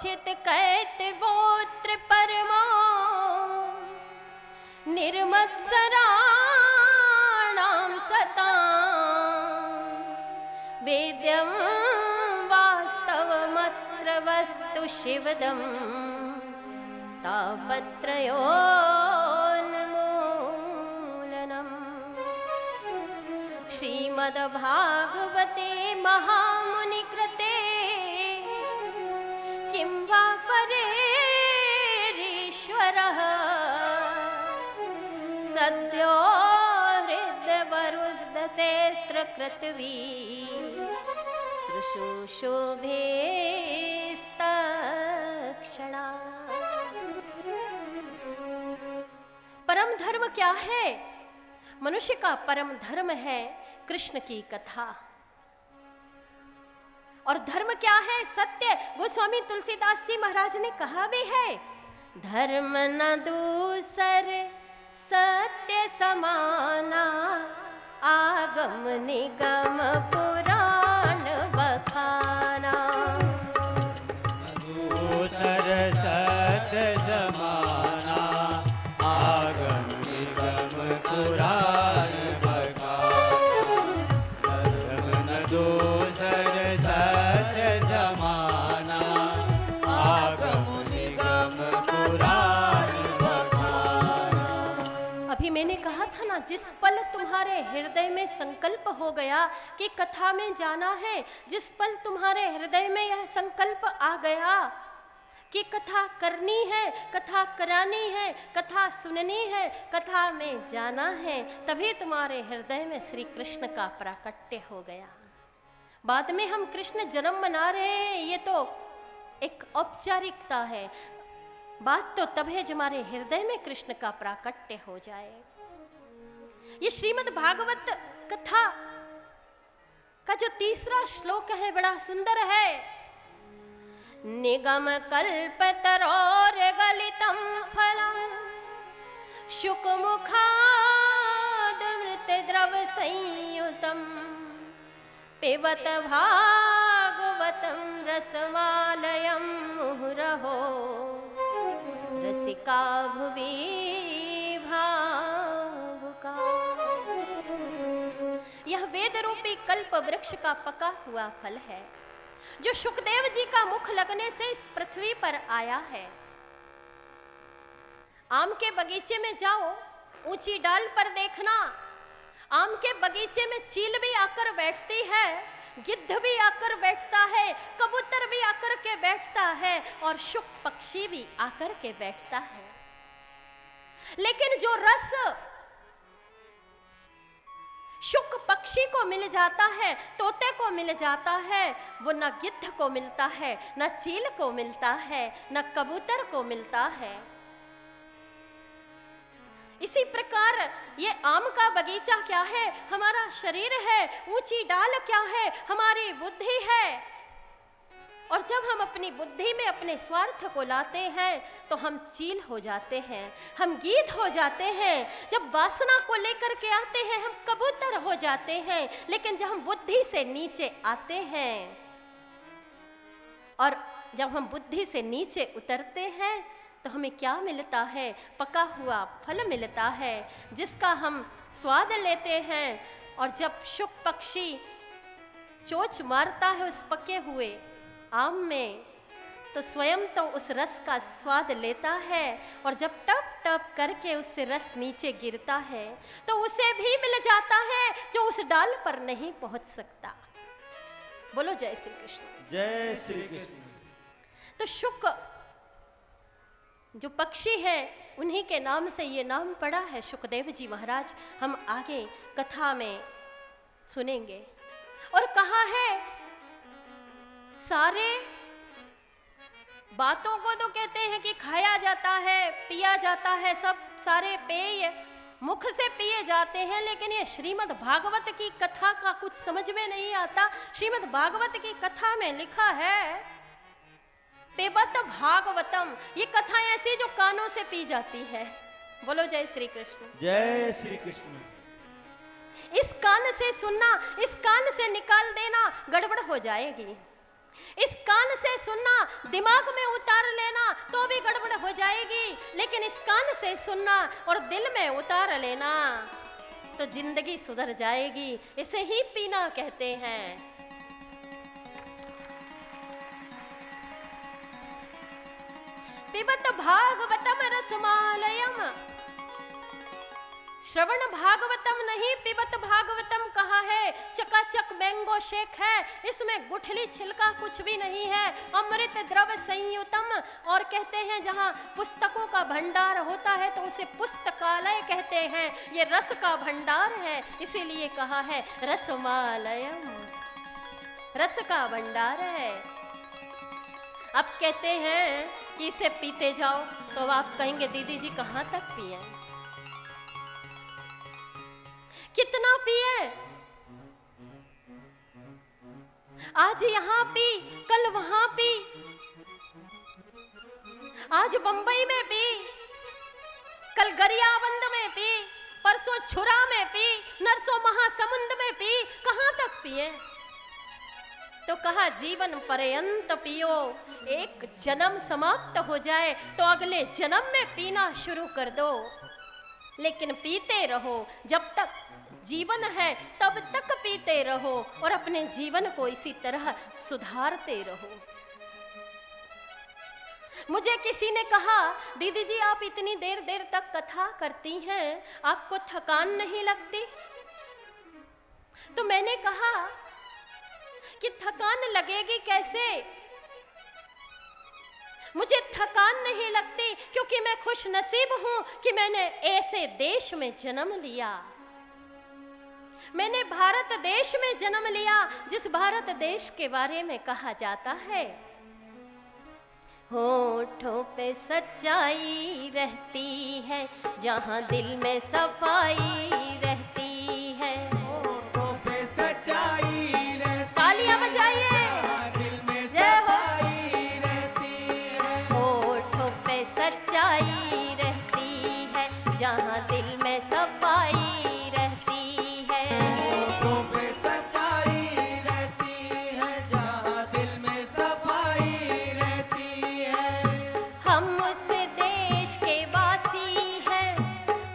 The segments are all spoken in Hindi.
चित कैतवोत्र परमो निर्मत्सराणां सतां वेद्यं वास्तवमत्र वस्तु शिवदं तापत्रयोन्मूलनम्। श्रीमद्भागवते महामुनिकृते किं वा परेरीश्वरः सद्यो हृदयवरुष्दतेऽस्त्र कृत्वी शुशुभेस्तक्षणा। परम धर्म क्या है? मनुष्य का परम धर्म है कृष्ण की कथा। और धर्म क्या है? सत्य। गोस्वामी तुलसीदास जी महाराज ने कहा भी है, धर्म न दूसर सत्य समाना, आगम निगम पुराण बखाना। दूसर सत्य समाना, आगम निगम पुराण बखाना। धर्म न दूसर सत्य समाना, आगम निगम पुराण बखाना। अभी मैंने कहा था ना, जिस पल तुम्हारे हृदय में संकल्प हो गया कि कथा में जाना है, जिस पल तुम्हारे हृदय में यह संकल्प आ गया कि कथा करनी है, कथा करानी है, कथा सुननी है, कथा में जाना है, तभी तुम्हारे हृदय में श्री कृष्ण का प्राकट्य हो गया। बाद में हम कृष्ण जन्म मना रहे हैं, ये तो एक औपचारिकता है। बात तो तब है जब हमारे हृदय में कृष्ण का प्राकट्य हो जाए। ये श्रीमद् भागवत कथा का जो तीसरा श्लोक है बड़ा सुंदर है। निगम कल्पतरोर गलितं फलं शुकमुखादमृत द्रव संयुतं पिबत भागवतं रसमालयं मुहुरहो रसिका भुवि भावुका। यह वेद रूपी कल्प वृक्ष का पका हुआ फल है जो शुकदेव जी का मुख लगने से इस पृथ्वी पर आया है। आम के बगीचे में जाओ, ऊंची डाल पर देखना, आम के बगीचे में चील भी आकर बैठती है, गिद्ध भी आकर बैठता है, कबूतर भी आकर के बैठता है और शुक पक्षी भी आकर के बैठता है। लेकिन जो रस शुक पक्षी को मिल जाता है, तोते को मिल जाता है, वो न गिद्ध को मिलता है, न चील को मिलता है, न कबूतर को मिलता है। इसी प्रकार ये आम का बगीचा क्या है? हमारा शरीर है। ऊंची डाल क्या है? हमारी बुद्धि है। और जब हम अपनी बुद्धि में अपने स्वार्थ को लाते हैं तो हम चील हो जाते हैं, हम गीध हो जाते हैं। जब वासना को लेकर के आते हैं हम कबूतर हो जाते हैं। लेकिन जब हम बुद्धि से नीचे आते हैं और जब हम बुद्धि से नीचे उतरते हैं तो हमें क्या मिलता है? पका हुआ फल मिलता है जिसका हम स्वाद लेते हैं। और जब शुक पक्षी चोंच मारता है उस पके हुए आम में तो स्वयं तो उस रस का स्वाद लेता है और जब टप टप करके उससे रस नीचे गिरता है तो उसे भी मिल जाता है जो उस डाल पर नहीं पहुंच सकता। बोलो जय श्री कृष्ण। जय श्री कृष्ण। तो शुक जो पक्षी है उन्हीं के नाम से ये नाम पड़ा है शुकदेव जी महाराज। हम आगे कथा में सुनेंगे। और कहा है सारे बातों को तो कहते हैं कि खाया जाता है, पिया जाता है, सब सारे पेय मुख से पिए जाते हैं, लेकिन ये श्रीमद् भागवत की कथा का कुछ समझ में नहीं आता। श्रीमद् भागवत की कथा में लिखा है पिबत भागवतम, ये कथा ऐसी जो कानों से पी जाती है। बोलो जय श्री कृष्ण। जय श्री कृष्ण। इस कान से सुनना, इस कान से निकाल देना गड़बड़ हो जाएगी। इस कान से सुनना, दिमाग में उतार लेना तो भी गड़बड़ हो जाएगी, लेकिन इस कान से सुनना और दिल में उतार लेना तो जिंदगी सुधर जाएगी। इसे ही पीना कहते हैं। पिबत भागवतम रसमालयम, श्रवण भागवतम नहीं, पिबत भागवतम कहा है। चकाचक मैंगो शेक है, इसमें गुठली छिलका कुछ भी नहीं है, अमृत द्रव संयुतम। और कहते हैं जहाँ पुस्तकों का भंडार होता है तो उसे पुस्तकालय कहते हैं। ये रस का भंडार है, इसीलिए कहा है रसमालयम, रस का भंडार है। अब कहते हैं कि इसे पीते जाओ, तो आप कहेंगे दीदी जी कहाँ तक पिए, कितना पिए? आज यहां पी, कल वहां पी, आज बंबई में पी, कल गरियाबंद में पी, परसों छुरा में पी, नरसों महासमुंद में पी, कहां तक पिए? तो कहा जीवन पर्यंत पियो, एक जन्म समाप्त हो जाए तो अगले जन्म में पीना शुरू कर दो, लेकिन पीते रहो। जब तक जीवन है तब तक पीते रहो और अपने जीवन को इसी तरह सुधारते रहो। मुझे किसी ने कहा दीदी जी आप इतनी देर देर तक कथा करती हैं, आपको थकान नहीं लगती? तो मैंने कहा कि थकान लगेगी कैसे? मुझे थकान नहीं लगती क्योंकि मैं खुश नसीब हूं कि मैंने ऐसे देश में जन्म लिया। मैंने भारत देश में जन्म लिया जिस भारत देश के बारे में कहा जाता है होठों पे सच्चाई रहती है, जहां दिल में सफाई रहती है। होठों पे सच्चाई रहती, तालियां बजाइए, दिल में जय हो। सफाई रहती है। होठों पे सच्चाई रहती है, जहां दिल में सफाई रहती है। होठों पे सच्चाई रहती है, जहाँ दिल में सफाई रहती है। हम उस देश के वासी हैं,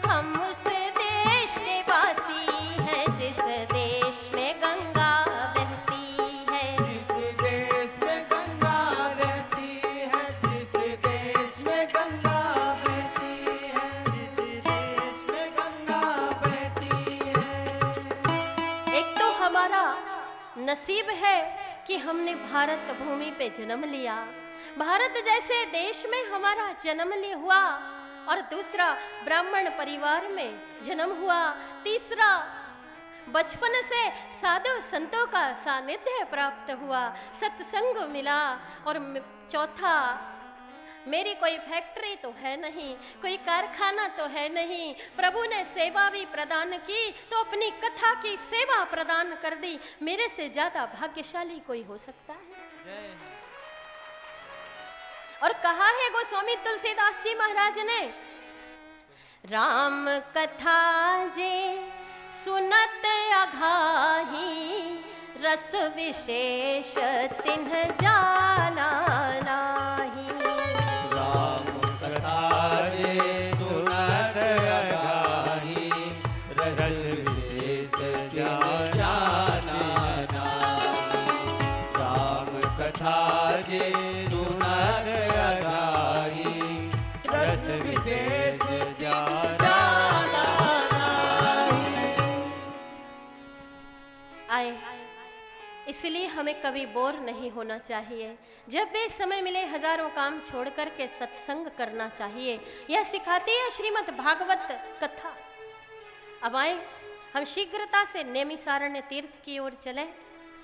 हम उस देश के वासी हैं जिस देश में गंगा बहती है। जिस देश में गंगा रहती है, जिस देश में गंगा बहती है, जिस देश में गंगा बहती है। एक तो हमारा नसीब है कि हमने भारत भूमि पे जन्म लिया, भारत जैसे देश में हमारा जन्म हुआ, और दूसरा ब्राह्मण परिवार में जन्म हुआ, तीसरा बचपन से साधु संतों का सानिध्य प्राप्त हुआ, सत्संग मिला, और चौथा मेरी कोई फैक्ट्री तो है नहीं, कोई कारखाना तो है नहीं, प्रभु ने सेवा भी प्रदान की तो अपनी कथा की सेवा प्रदान कर दी। मेरे से ज्यादा भाग्यशाली कोई हो सकता है? और कहा है गोस्वामी तुलसीदास जी महाराज ने, राम कथा जे सुनत अघाही, रस विशेष तिन्ह जाना नाही। राम कथा जे सुनत अघाही, रस विशेष जाना नाही। राम कथा जे सुनत अघाही, रस विशेष जाना नाही। आए, इसलिए हमें कभी बोर नहीं होना चाहिए। जब भी समय मिले हजारों काम छोड़ कर के सत्संग करना चाहिए। यह सिखाती है श्रीमद् भागवत कथा। अब आए हम शीघ्रता से नैमिषारण्य तीर्थ की ओर चले,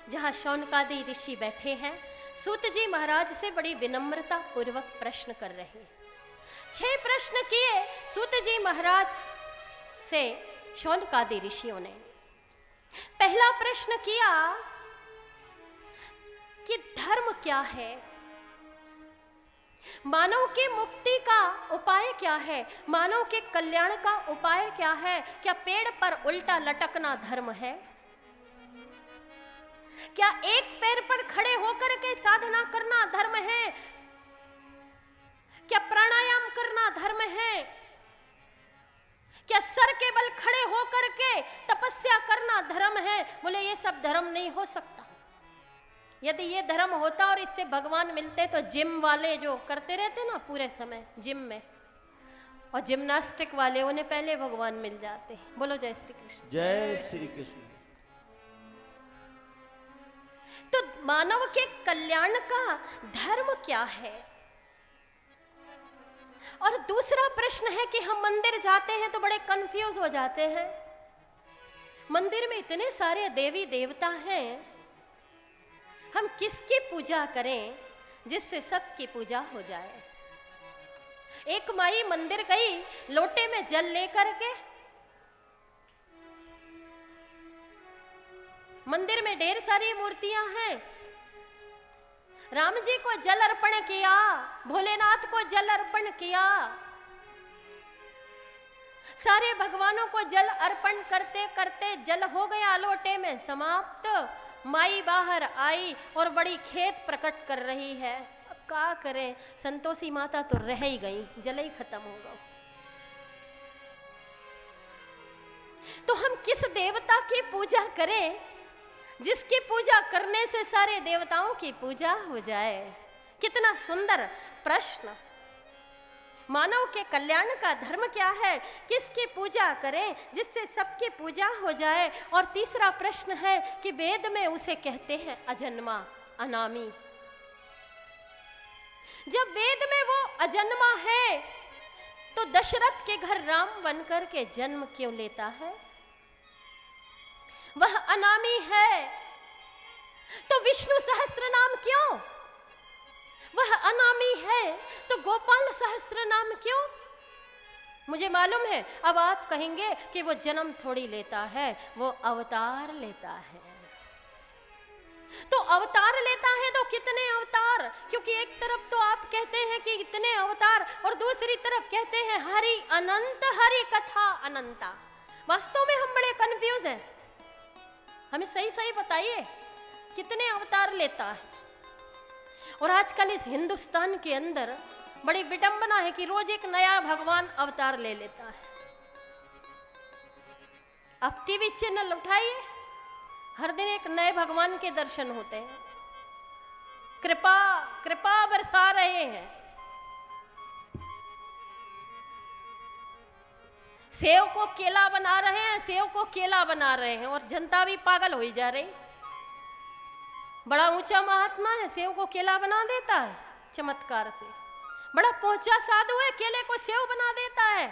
जहाँ शौनकादि ऋषि बैठे हैं। सूत जी महाराज से बड़ी विनम्रता पूर्वक प्रश्न कर रहे हैं। 6 प्रश्न किए सूत जी महाराज से शौनकादि ऋषियों ने। पहला प्रश्न किया कि धर्म क्या है, मानव की मुक्ति का उपाय क्या है, मानव के कल्याण का उपाय क्या है? क्या पेड़ पर उल्टा लटकना धर्म है? क्या एक पैर पर खड़े होकर के साधना करना धर्म है? क्या प्राणायाम करना धर्म है? क्या सर के बल खड़े होकर के तपस्या करना धर्म है? बोले ये सब धर्म नहीं हो सकता। यदि ये धर्म होता और इससे भगवान मिलते तो जिम वाले जो करते रहते ना पूरे समय जिम में, और जिम्नास्टिक वाले, उन्हें पहले भगवान मिल जाते। बोलो जय श्री कृष्ण। जय श्री कृष्ण। तो मानव के कल्याण का धर्म क्या है? और दूसरा प्रश्न है कि हम मंदिर जाते हैं तो बड़े कंफ्यूज हो जाते हैं। मंदिर में इतने सारे देवी देवता हैं, हम किसकी पूजा करें जिससे सबकी पूजा हो जाए? एक माई मंदिर गई लोटे में जल लेकर के। मंदिर में ढेर सारी मूर्तियां हैं। राम जी को जल अर्पण किया, भोलेनाथ को जल अर्पण किया, सारे भगवानों को जल अर्पण करते करते जल हो गया लोटे में समाप्त। माई बाहर आई और बड़ी खेद प्रकट कर रही है। अब क्या करें, संतोषी माता तो रह ही गई, जल ही खत्म हो गया। तो हम किस देवता की पूजा करें जिसकी पूजा करने से सारे देवताओं की पूजा हो जाए? कितना सुंदर प्रश्न। मानव के कल्याण का धर्म क्या है? किसकी पूजा करें जिससे सबकी पूजा हो जाए? और तीसरा प्रश्न है कि वेद में उसे कहते हैं अजन्मा, अनामी। जब वेद में वो अजन्मा है तो दशरथ के घर राम बनकर के जन्म क्यों लेता है? वह अनामी है तो विष्णु सहस्त्र नाम क्यों? वह अनामी है तो गोपाल सहस्त्र नाम क्यों? मुझे मालूम है अब आप कहेंगे कि वो जन्म थोड़ी लेता है, वो अवतार लेता है। तो अवतार लेता है तो कितने अवतार? क्योंकि एक तरफ तो आप कहते हैं कि इतने अवतार और दूसरी तरफ कहते हैं हरि अनंत, हरि कथा अनंता। वास्तव में हम बड़े कंफ्यूज हैं। हमें सही सही बताइए कितने अवतार लेता है? और आजकल इस हिंदुस्तान के अंदर बड़ी विडंबना है कि रोज एक नया भगवान अवतार ले लेता है। अब टीवी चैनल उठाइए, हर दिन एक नए भगवान के दर्शन होते हैं। कृपा कृपा बरसा रहे हैं। सेव को केला बना रहे हैं, सेव को केला बना रहे हैं, और जनता भी पागल हो जा रही। बड़ा ऊंचा महात्मा है, सेव को केला बना देता है चमत्कार से। बड़ा पहुंचा साधु है, केले को सेव बना देता है।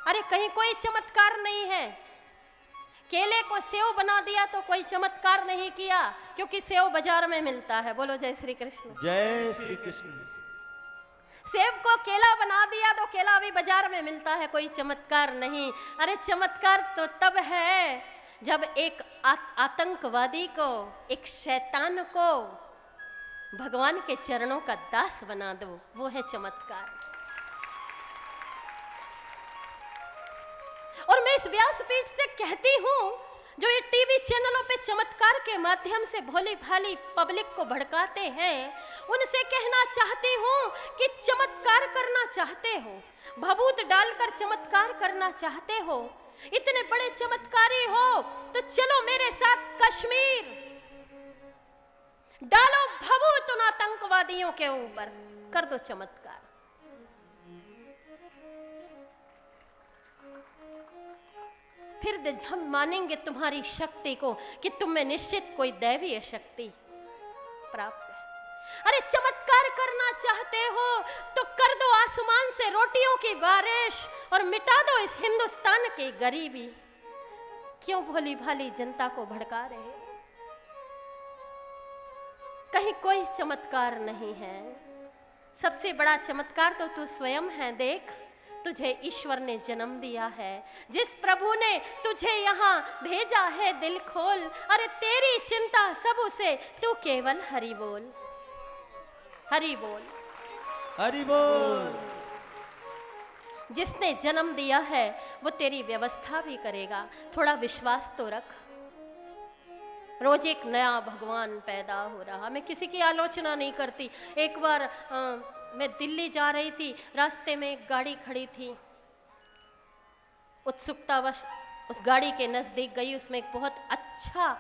अरे कहीं कोई चमत्कार नहीं है। केले को सेव बना दिया तो कोई चमत्कार नहीं किया, क्योंकि सेव बाजार में मिलता है। बोलो जय श्री कृष्ण। जय श्री कृष्ण। सेब को केला बना दिया तो केला भी बाजार में मिलता है, कोई चमत्कार नहीं। अरे चमत्कार तो तब है जब एक आतंकवादी को, एक शैतान को भगवान के चरणों का दास बना दो, वो है चमत्कार। और मैं इस व्यासपीठ से कहती हूं, जो ये टीवी चैनलों पे चमत्कार के माध्यम से भोली भाली पब्लिक को भड़काते हैं, उनसे कहना चाहती हूं कि चमत्कार करना चाहते हो, भभूत डालकर चमत्कार करना चाहते हो, इतने बड़े चमत्कारी हो, तो चलो मेरे साथ कश्मीर, डालो भभूत उन आतंकवादियों के ऊपर, कर दो चमत्कार। फिर हम मानेंगे तुम्हारी शक्ति को कि तुम में निश्चित कोई दैवीय शक्ति प्राप्त है। अरे चमत्कार करना चाहते हो तो कर दो आसमान से रोटियों की बारिश और मिटा दो इस हिंदुस्तान की गरीबी। क्यों भोली भाली जनता को भड़का रहे हो? कहीं कोई चमत्कार नहीं है। सबसे बड़ा चमत्कार तो तू स्वयं है। देख, तुझे ईश्वर ने जन्म दिया है, जिस प्रभु ने तुझे यहाँ भेजा है दिल खोल। अरे तेरी चिंता सब उसे, तू केवल हरि बोल, हरि बोल, हरि बोल। जिसने जन्म दिया है वो तेरी व्यवस्था भी करेगा। थोड़ा विश्वास तो रख। रोज एक नया भगवान पैदा हो रहा। मैं किसी की आलोचना नहीं करती। एक बार मैं दिल्ली जा रही थी, रास्ते में एक गाड़ी खड़ी थी, उत्सुकतावश उस गाड़ी के नज़दीक गई। उसमें एक बहुत अच्छा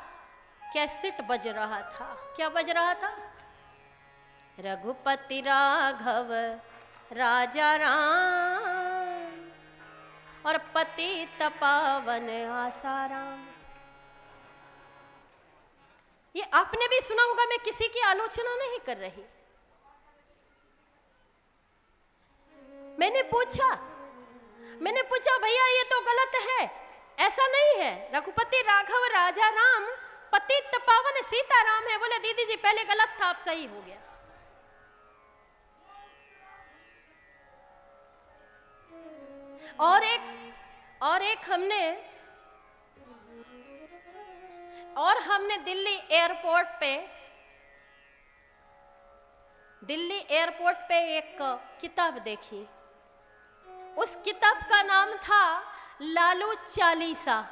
कैसेट बज रहा था। क्या बज रहा था? रघुपति राघव राजा राम और पतित पावन आसाराम। ये आपने भी सुना होगा। मैं किसी की आलोचना नहीं कर रही। मैंने पूछा भैया ये तो गलत है, ऐसा नहीं है। रघुपति राघव राजा राम पतित पावन सीताराम है। बोले दीदी जी पहले गलत था, अब सही हो गया। और हमने दिल्ली एयरपोर्ट पे एक किताब देखी। उस किताब का नाम था लालू चालीसा।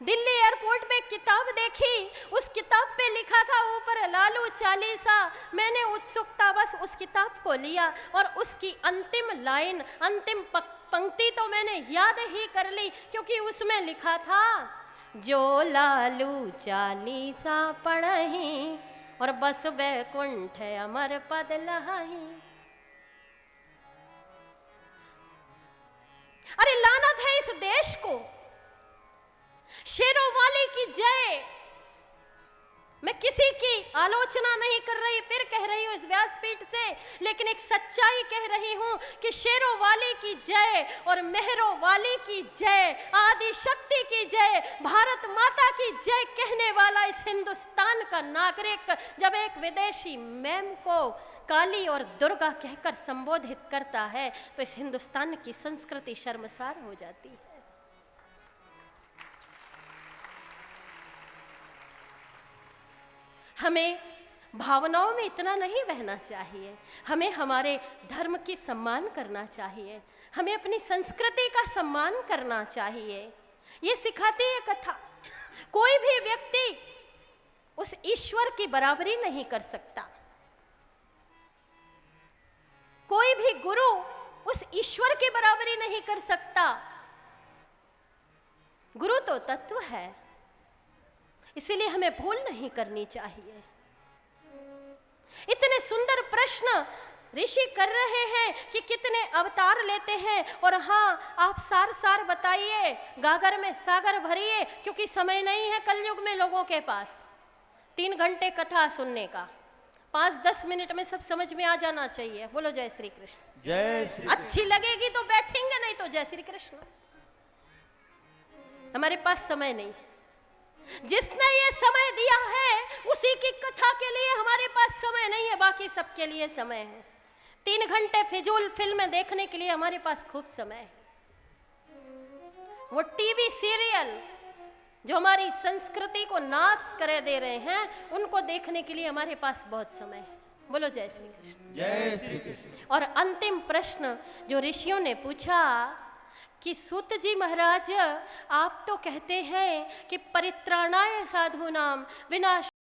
दिल्ली एयरपोर्ट पे किताब देखी, उस किताब पे लिखा था ऊपर लालू चालीसा। मैंने उत्सुकतावश उस किताब को लिया और उसकी अंतिम लाइन, अंतिम पंक्ति तो मैंने याद ही कर ली, क्योंकि उसमें लिखा था जो लालू चालीसा पढ़ही और बस वैकुंठ अमर पद लहाही। अरे लानत है इस देश को। शेरों वाले की जय। मैं किसी की आलोचना नहीं कर रही, फिर कह रही हूं इस व्यासपीठ से, लेकिन एक सच्चाई कह रही हूं कि शेरों वाले की जय और मेहरों वाले की जय, आदि शक्ति की जय, भारत माता की जय कहने वाला इस हिंदुस्तान का नागरिक जब एक विदेशी मैम को काली और दुर्गा कहकर संबोधित करता है तो इस हिंदुस्तान की संस्कृति शर्मसार हो जाती है। हमें भावनाओं में इतना नहीं बहना चाहिए। हमें हमारे धर्म की सम्मान करना चाहिए। हमें अपनी संस्कृति का सम्मान करना चाहिए। ये सिखाती है कथा। कोई भी व्यक्ति उस ईश्वर की बराबरी नहीं कर सकता। कोई भी गुरु उस ईश्वर की बराबरी नहीं कर सकता। गुरु तो तत्व है, इसीलिए हमें भूल नहीं करनी चाहिए। इतने सुंदर प्रश्न ऋषि कर रहे हैं कि कितने अवतार लेते हैं, और हाँ आप सार सार बताइए, गागर में सागर भरिए, क्योंकि समय नहीं है कलयुग में लोगों के पास 3 घंटे कथा सुनने का। 5-10 मिनट में सब समझ में आ जाना चाहिए। बोलो जय श्री कृष्ण। जय श्री अच्छी लगेगी तो बैठेंगे, नहीं तो जय श्री कृष्ण। हमारे पास समय नहीं। जिसने ये समय दिया है उसी की कथा के लिए हमारे पास समय नहीं है, बाकी सबके लिए समय है। 3 घंटे फिजूल फिल्में देखने के लिए हमारे पास खूब समय है। वो टीवी सीरियल जो हमारी संस्कृति को नाश करे दे रहे हैं, उनको देखने के लिए हमारे पास बहुत समय है। बोलो जय श्री कृष्ण। जय श्री कृष्ण। और अंतिम प्रश्न जो ऋषियों ने पूछा कि सूत जी महाराज, आप तो कहते हैं कि परित्राणाय साधूनाम विनाश